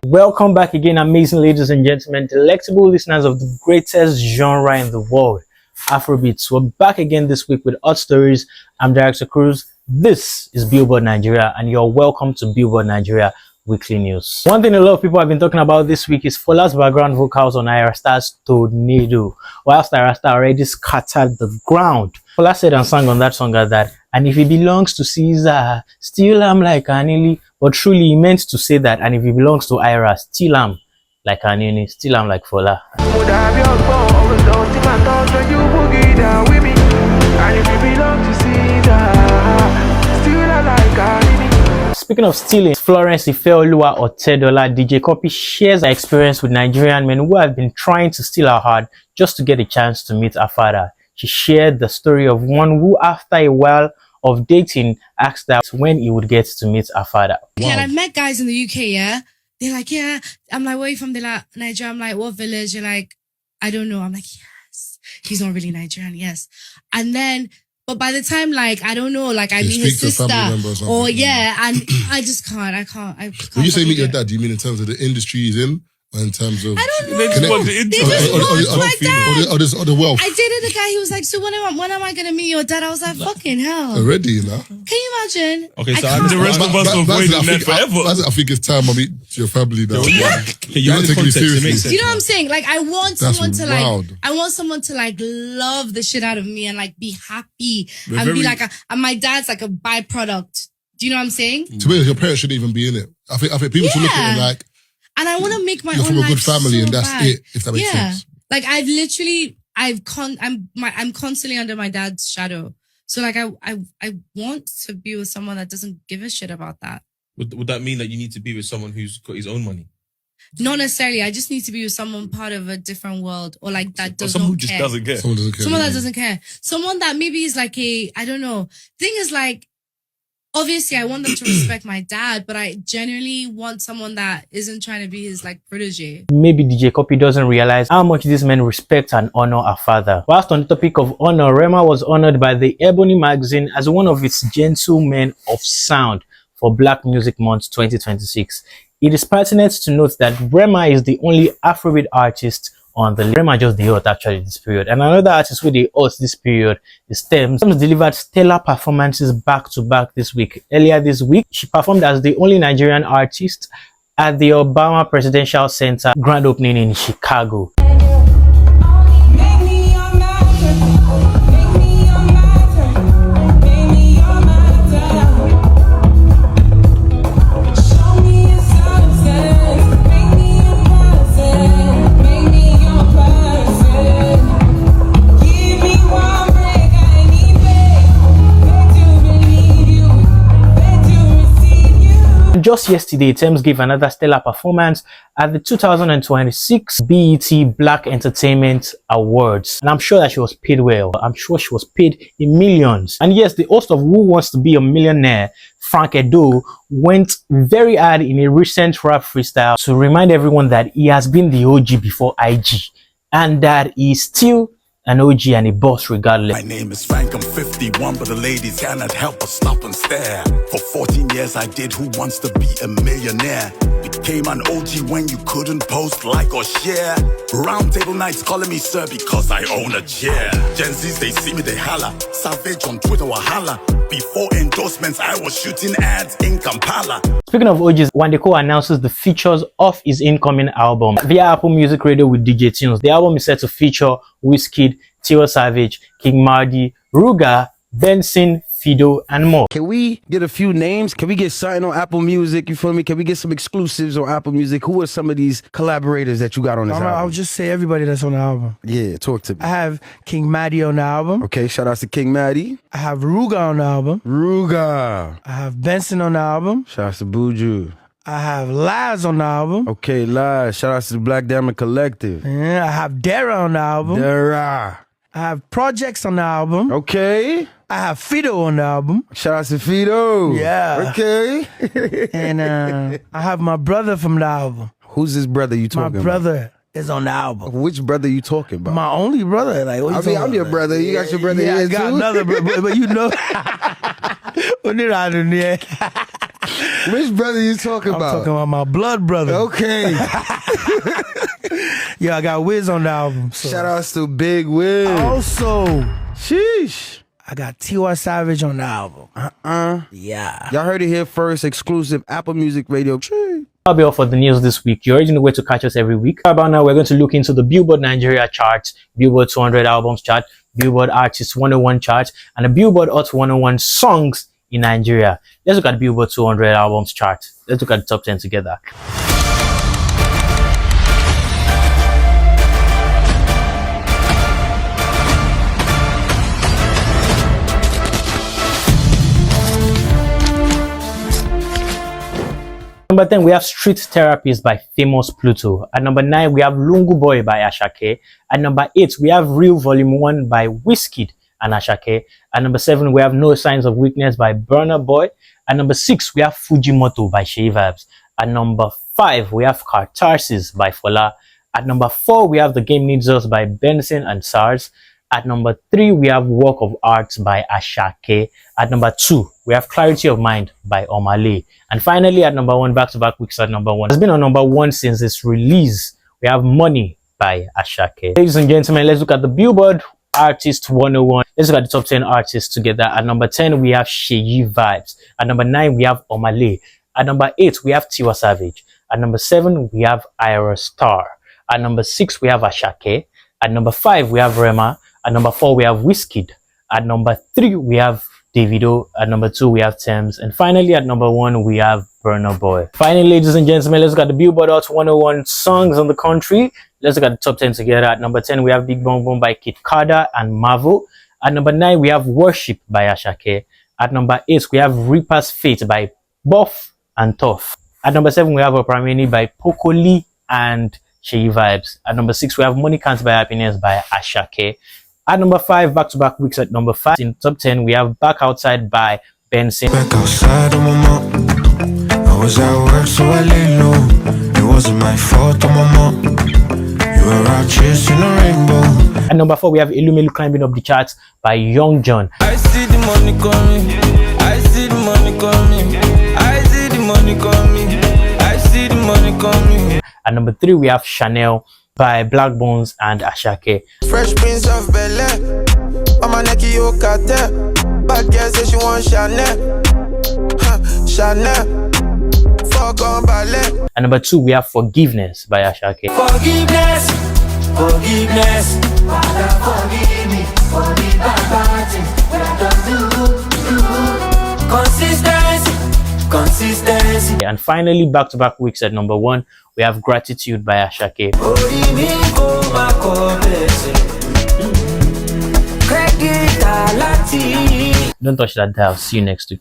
Welcome back again, amazing ladies and gentlemen, delectable listeners of the greatest genre in the world, Afrobeats. We're back again this week with hot stories. I'm Director Cruz. This is Billboard Nigeria, and you're welcome to Billboard Nigeria Weekly News. One thing a lot of people have been talking about this week is Fola's background vocals on Ayra Star's Tornado, whilst Ayra Star already scattered the ground. Fola said and sang on that song that, and if it belongs to Caesar, still I'm like Anili. But truly, he meant to say that, and if it belongs to Ayra, still I'm like Anini, still I'm like Fola. Speaking of stealing, Florence Ifeoluwa Otedola, DJ Cuppy shares her experience with Nigerian men who have been trying to steal her heart just to get a chance to meet her father. She shared the story of one who, after a while of dating, asked her when he would get to meet her father. Wow. Yeah, I've met guys in the UK, yeah? They're like, yeah. I'm like, where are you from? They're like, Nigeria. I'm like, what village? You're like, I don't know. I'm like, yes. He's not really Nigerian, yes. And then, but by the time, like, I don't know, like, I meet his sister. Or yeah, and I just can't. I can't. When you say meet your dad, do you mean in terms of the industry he's in? In terms of, I don't know. They just want my dad. Or the wealth. I dated a guy. He was like, "So when am I gonna meet your dad?" I was like, "Fucking hell!" Already, you know. Can you imagine? Okay, so the rest of us are avoiding that forever. I think it's time I meet your family now. Yeah, you don't take me seriously. You know what I'm saying? Like, I want someone to like love the shit out of me and like be happy and be like, and my dad's like a byproduct. Do you know what I'm saying? To me, your parents shouldn't even be in it. I think people should look at it like. And I want to make my own life. You're from a good family, and that's it. If that makes sense. Like I'm constantly under my dad's shadow. So like I want to be with someone that doesn't give a shit about that. Would that mean that you need to be with someone who's got his own money? Not necessarily. I just need to be with someone part of a different world, or like that does someone not who care. Just doesn't care. Someone that doesn't care. Someone that maybe is like I don't know. Thing is like, obviously, I want them to respect my dad, but I genuinely want someone that isn't trying to be his like protege. Maybe DJ Cuppy doesn't realize how much these men respect and honor her father. Whilst on the topic of honor, Rema was honored by the Ebony Magazine as one of its gentlemen of sound for Black Music Month 2026. It is pertinent to note that Rema is the only Afrobeat artist on the list. Rema just the hot actually this period. And another artist with the hot this period is Tems. Tems delivered stellar performances back to back this week. Earlier this week, she performed as the only Nigerian artist at the Obama Presidential Center grand opening in Chicago. Just yesterday, Tems gave another stellar performance at the 2026 BET Black Entertainment Awards. And I'm sure that she was paid well. I'm sure she was paid in millions. And yes, the host of Who Wants to Be a Millionaire, Frank Edoho, went very hard in a recent rap freestyle to remind everyone that he has been the OG before IG. And that he's still an OG and a boss regardless. My name is Frank, I'm 51, but the ladies cannot help but stop and stare. For 14 years I did Who Wants to Be a Millionaire. Became an OG when you couldn't post, like or share. Round table nights calling me sir because I own a chair. Gen Zs, they see me, they holla. Savage on Twitter, wahala. Before endorsements, I was shooting ads in Kampala. Speaking of OGs, Wande Coal announces the features of his incoming album via Apple Music Radio with DJ Tunes. The album is set to feature Wizkid, Tiwa Savage, King Mardi, Ruga, Benson, Fido, and more. Can we get a few names? Can we get something on Apple Music? You feel me? Can we get some exclusives on Apple Music? Who are some of these collaborators that you got on this album? I'll just say everybody that's on the album. Yeah, talk to me. I have King Mardi on the album. Okay, shout out to King Mardi. I have Ruga on the album. Ruga. I have Benson on the album. Shout out to Buju. I have Laz on the album. Okay, Laz. Shout out to the Black Diamond Collective. Yeah, I have Dara on the album. Dara. I have Projects on the album. Okay. I have Fido on the album. Shout out to Fido. Yeah. Okay. And I have my brother from the album. Who's this brother you talking about? My brother is on the album. Which brother you talking about? My only brother. Like, what you I'm your brother. You got your brother here I got too? another brother, but you know. Which brother you talking I'm about? talking about my blood brother. Okay. Yeah, I got Wiz on the album. So. Shout outs to Big Wiz. Also, Sheesh. I got T.Y. Savage on the album. Yeah. Y'all heard it here first. Exclusive Apple Music Radio. That'll be all for the news this week. You already know where to catch us every week. Right about now, we're going to look into the Billboard Nigeria charts, Billboard 200 albums chart, Billboard Artist 101 chart, and the Billboard Hot 101 songs in Nigeria. Let's look at the Billboard 200 albums chart. Let's look at the top 10 together. Number 10, we have Street Therapist by Famous Pluto. At number 9, we have Lungu Boy by Ashake. At number 8, we have Real Volume 1 by Wizkid and Ashake. At number 7, we have No Signs of Weakness by Burna Boy. At number 6, we have Fujimoto by Shay Vibes. At number 5, we have Catharsis by Fola. At number 4, we have The Game Needs Us by Benson and SARS. At number 3, we have Work of Art by Ashake. At number 2, we have Clarity of Mind by Omale. And finally, at number 1, back-to-back weeks at number 1. It's been on number 1 since its release. We have Money by Ashake. Ladies and gentlemen, let's look at the Billboard Artist 101. Let's look at the top 10 artists together. At number 10, we have Shay Vibes. At number 9, we have Omale. At number 8, we have T.Y. Savage. At number 7, we have Ira Star. At number 6, we have Ashake. At number 5, we have Rema. At number 4, we have Wizkid. At number 3, we have Davido. At number 2, we have Tems. And finally, at number 1, we have Burna Boy. Finally, ladies and gentlemen, let's look at the Billboard Hot 101 songs on the country. Let's look at the top 10 together. At number 10, we have Big Bong Boom by Kid Kada and Marvel. At number 9, we have Worship by Ashake. At number 8, we have Reaper's Fate by Buff and Tough. At number 7, we have Opramini by Pokoli and Shay Vibes. At number 6, we have Money Can't Buy Happiness by Ashake. At number 5, back-to-back weeks at number 5. In top 10, we have Back Outside by Benson. Back outside on my mom. I was at work, so I lay low. It wasn't my fault on my mom. You were out chasing a rainbow. At number 4, we have Elumelu climbing up the charts by Young John. I see the money coming. I see the money coming. I see the money coming. I see the money coming. At number 3, we have Chanel by Black Bones and Ashake. Fresh Prince of Bel-Air. On my neck, you got that. Bad girl say she want Chanel. Chanel. Fuck on ballet. At number 2, we have Forgiveness by Ashake. Forgiveness. Forgiveness. Father, forgive me for the bad things I don't do. Consistency. Consistency. And finally, back-to-back weeks at number 1, we have Gratitude by Ashake. Don't touch that dial. See you next week.